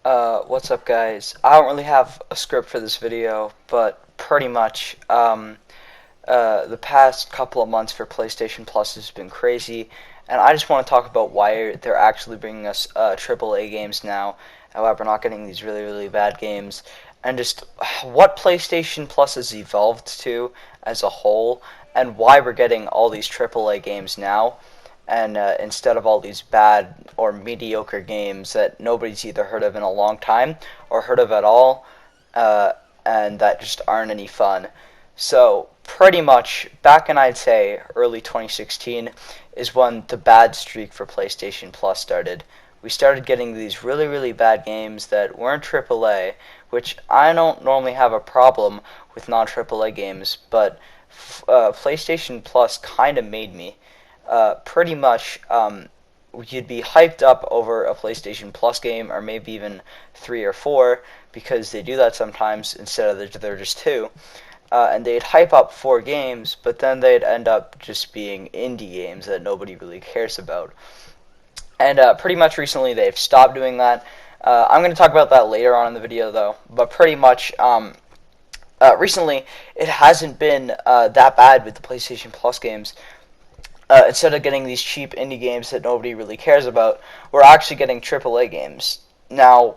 What's up, guys? I don't really have a script for this video, but pretty much, the past couple of months for PlayStation Plus has been crazy, and I just want to talk about why they're actually bringing us AAA games now, and why we're not getting these really, really bad games, and just what PlayStation Plus has evolved to as a whole, and why we're getting all these AAA games now and instead of all these bad or mediocre games that nobody's either heard of in a long time or heard of at all, uh, and that just aren't any fun. So pretty much back in, I'd say, early 2016 is when the bad streak for PlayStation Plus started. We started getting these really, really bad games that weren't AAA, which I don't normally have a problem with non-AAA games, but PlayStation Plus kind of made me. Pretty much, you'd be hyped up over a PlayStation Plus game, or maybe even 3 or 4, because they do that sometimes instead of they're just two. And they'd hype up 4 games, but then they'd end up just being indie games that nobody really cares about. And pretty much recently they've stopped doing that. I'm going to talk about that later on in the video, though. But pretty much, recently it hasn't been that bad with the PlayStation Plus games. Instead of getting these cheap indie games that nobody really cares about, we're actually getting AAA games. Now,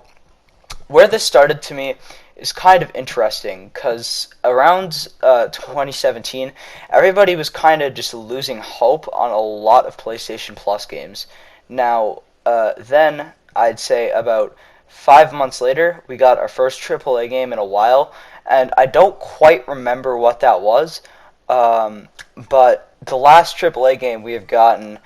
where this started to me is kind of interesting, because around 2017, everybody was kind of just losing hope on a lot of PlayStation Plus games. Now, then, I'd say about 5 months later, we got our first AAA game in a while, and I don't quite remember what that was, but the last AAA game we'd gotten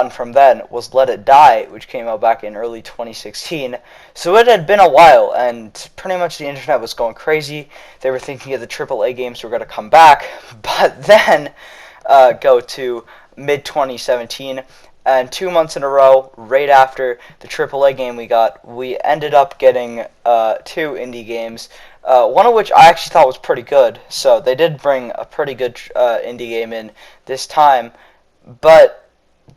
from then was Let It Die, which came out back in early 2016. So it had been a while, and pretty much the internet was going crazy. They were thinking of the AAA games were going to come back, but then go to mid 2017, and 2 months in a row, right after the AAA game we ended up getting 2 indie games. One of which I actually thought was pretty good, so they did bring a pretty good indie game in this time, but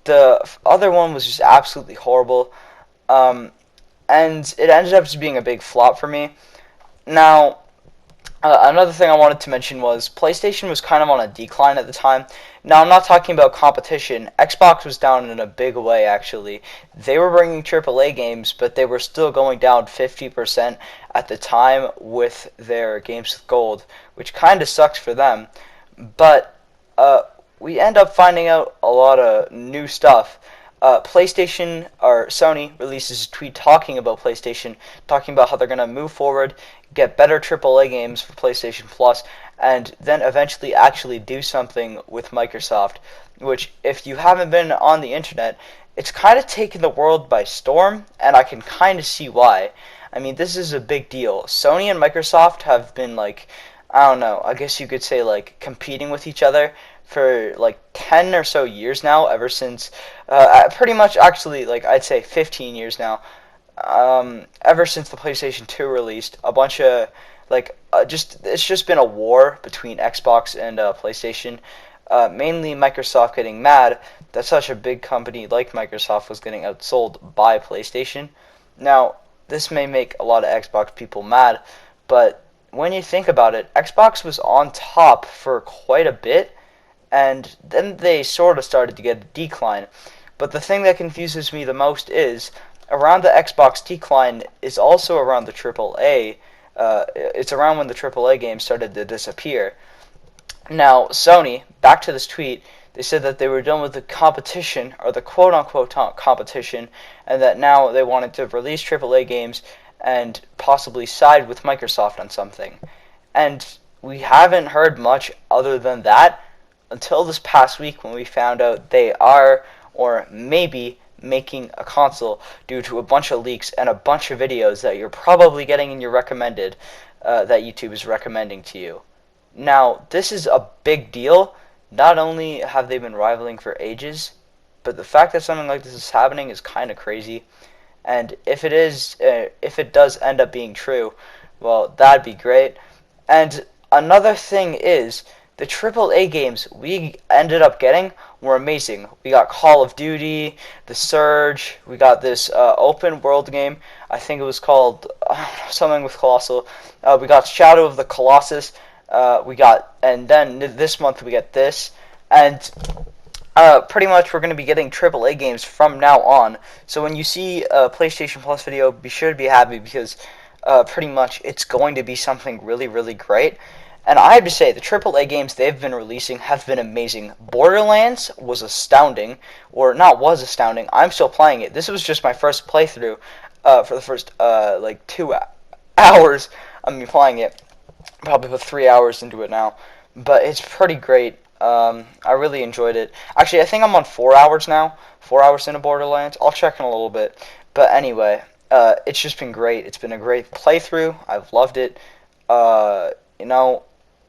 the other one was just absolutely horrible, and it ended up just being a big flop for me. Now, another thing I wanted to mention was PlayStation was kind of on a decline at the time. Now, I'm not talking about competition. Xbox was down in a big way, actually. They were bringing AAA games, but they were still going down 50% at the time with their games with gold, which kind of sucks for them. But we end up finding out a lot of new stuff. PlayStation, or Sony, releases a tweet talking about PlayStation, talking about how they're going to move forward, get better AAA games for PlayStation Plus, and then eventually actually do something with Microsoft, which, if you haven't been on the internet, it's kind of taken the world by storm, and I can kind of see why. I mean, this is a big deal. Sony and Microsoft have been, like, I don't know, I guess you could say, like, competing with each other for like 10 or so years now, ever since pretty much, actually, like, I'd say 15 years now, ever since the PlayStation 2 released. A bunch of, like, it's just been a war between Xbox and PlayStation, mainly Microsoft getting mad that such a big company like Microsoft was getting outsold by PlayStation. Now, this may make a lot of Xbox people mad, but when you think about it, Xbox was on top for quite a bit, and then they sort of started to get a decline. But the thing that confuses me the most is, around the Xbox decline is also around the AAA. It's around when the AAA games started to disappear. Now, Sony, back to this tweet, they said that they were done with the competition, or the quote-unquote competition, and that now they wanted to release AAA games and possibly side with Microsoft on something. And we haven't heard much other than that until this past week, when we found out they are, or maybe, making a console due to a bunch of leaks and a bunch of videos that you're probably getting in your recommended, that YouTube is recommending to you. Now, this is a big deal. Not only have they been rivaling for ages, but the fact that something like this is happening is kind of crazy. And if it does end up being true, well, that'd be great. And another thing is, the AAA games we ended up getting were amazing. We got Call of Duty, The Surge, we got this open world game. I think it was called something with Colossal. We got Shadow of the Colossus. And then this month we get this. And pretty much we're going to be getting AAA games from now on. So when you see a PlayStation Plus video, be sure to be happy because pretty much it's going to be something really, really great. And I have to say, the AAA games they've been releasing have been amazing. Borderlands was astounding, or not was astounding. I'm still playing it. This was just my first playthrough for the first like 2 hours. I'm playing it. Probably put 3 hours into it now, but it's pretty great. I really enjoyed it. Actually, I think I'm on 4 hours now. 4 hours into Borderlands. I'll check in a little bit. But anyway, it's just been great. It's been a great playthrough. I've loved it. You know,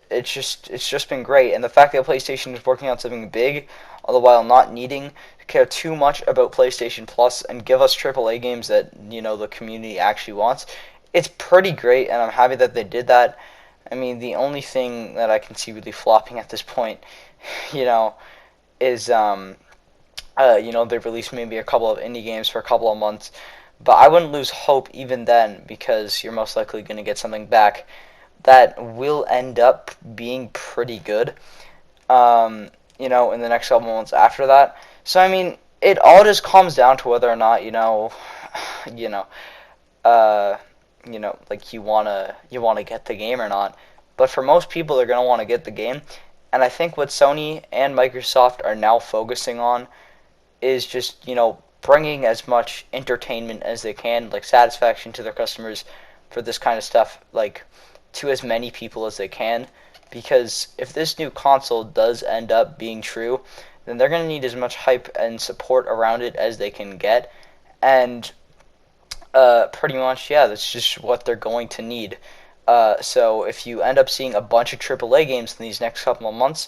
it's just been great. And the fact that PlayStation is working on something big, all the while not needing to care too much about PlayStation Plus and give us AAA games that the community actually wants. It's pretty great, and I'm happy that they did that. I mean, the only thing that I can see really flopping at this point, is they've released maybe a couple of indie games for a couple of months, but I wouldn't lose hope even then because you're most likely going to get something back that will end up being pretty good, in the next couple of months after that. So I mean, it all just comes down to whether or not like you wanna get the game or not. But for most people, they're gonna want to get the game, and I think what Sony and Microsoft are now focusing on is just bringing as much entertainment as they can, like satisfaction to their customers for this kind of stuff, like to as many people as they can. Because if this new console does end up being true, then they're gonna need as much hype and support around it as they can get, and pretty much, yeah, that's just what they're going to need. So if you end up seeing a bunch of AAA games in these next couple of months,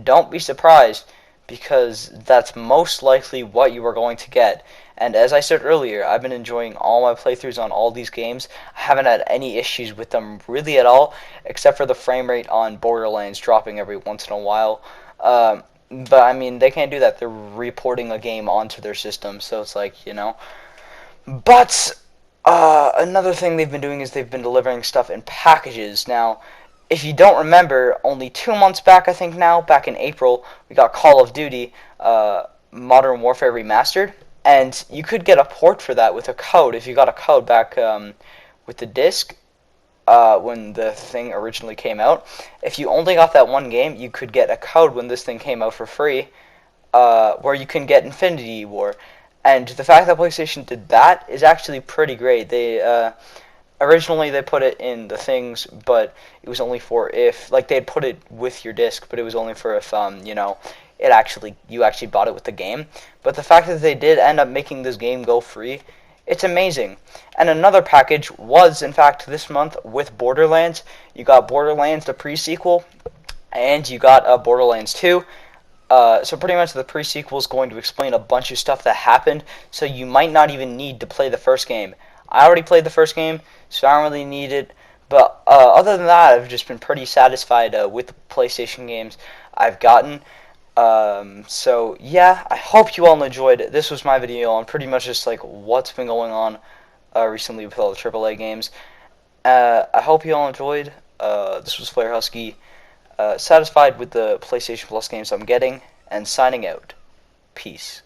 don't be surprised because that's most likely what you are going to get. And as I said earlier, I've been enjoying all my playthroughs on all these games. I haven't had any issues with them really at all, except for the frame rate on Borderlands dropping every once in a while. But I mean, they can't do that. They're reporting a game onto their system, so it's like, But another thing they've been doing is they've been delivering stuff in packages. Now, if you don't remember, only 2 months back, I think now, back in April, we got Call of Duty Modern Warfare Remastered, and you could get a port for that with a code. If you got a code back with the disc when the thing originally came out, if you only got that one game, you could get a code when this thing came out for free, where you can get Infinity War. And the fact that PlayStation did that is actually pretty great. They originally they put it in the things, but it was only for if they'd put it with your disc, but it was only for if you actually bought it with the game. But the fact that they did end up making this game go free, it's amazing. And another package was in fact this month with Borderlands. You got Borderlands the pre-sequel, and you got Borderlands 2. So pretty much the pre-sequel is going to explain a bunch of stuff that happened, so you might not even need to play the first game. I already played the first game, so I don't really need it. But other than that, I've just been pretty satisfied with the PlayStation games I've gotten. So yeah, I hope you all enjoyed it. This was my video on pretty much just like what's been going on recently with all the AAA games. I hope you all enjoyed. This was Flare Husky. Satisfied with the PlayStation Plus games I'm getting, and signing out. Peace.